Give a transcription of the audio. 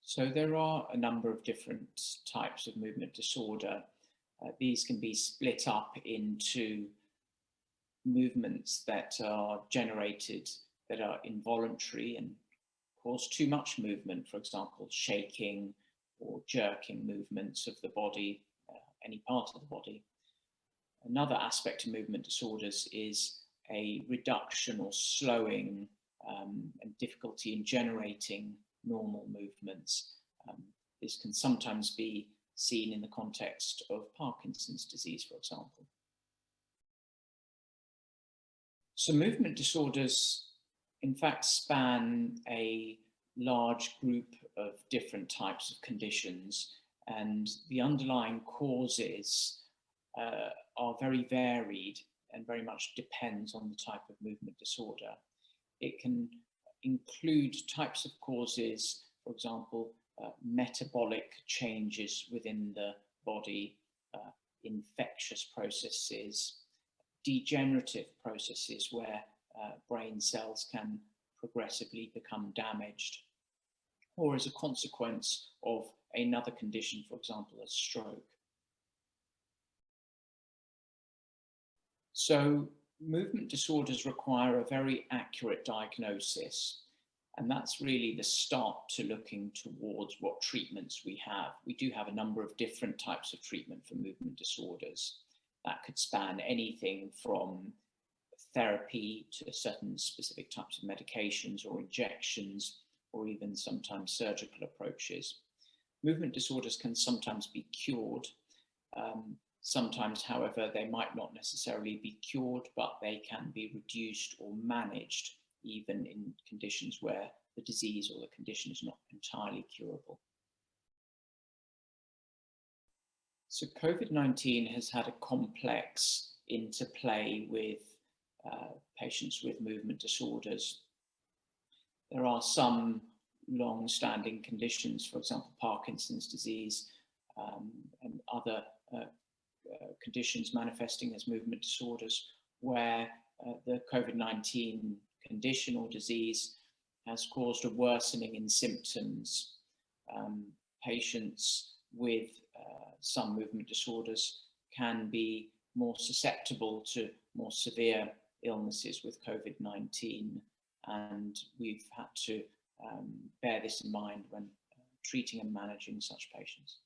So there are a number of different types of movement disorder. These can be split up into movements that are generated that are involuntary and cause too much movement, for example, shaking or jerking movements of the body, any part of the body. Another aspect of movement disorders is a reduction or slowing and difficulty in generating normal movements. This can sometimes be seen in the context of Parkinson's disease, for example. So movement disorders, in fact, span a large group of different types of conditions, and the underlying causes are very varied and very much depends on the type of movement disorder. It can include types of causes, for example, metabolic changes within the body, infectious processes, degenerative processes where brain cells can progressively become damaged, or as a consequence of another condition, for example, a stroke. So movement disorders require a very accurate diagnosis, and that's really the start to looking towards what treatments we have. We do have a number of different types of treatment for movement disorders. That could span anything from therapy to certain specific types of medications or injections, or even sometimes surgical approaches. Movement disorders can sometimes be cured. Sometimes, however, they might not necessarily be cured, but they can be reduced or managed, even in conditions where the disease or the condition is not entirely curable. So COVID-19 has had a complex interplay with patients with movement disorders. There are some long-standing conditions, for example, Parkinson's disease and other conditions manifesting as movement disorders, where the COVID-19 condition or disease has caused a worsening in symptoms. Patients with some movement disorders can be more susceptible to more severe illnesses with COVID-19, and we've had to bear this in mind when treating and managing such patients.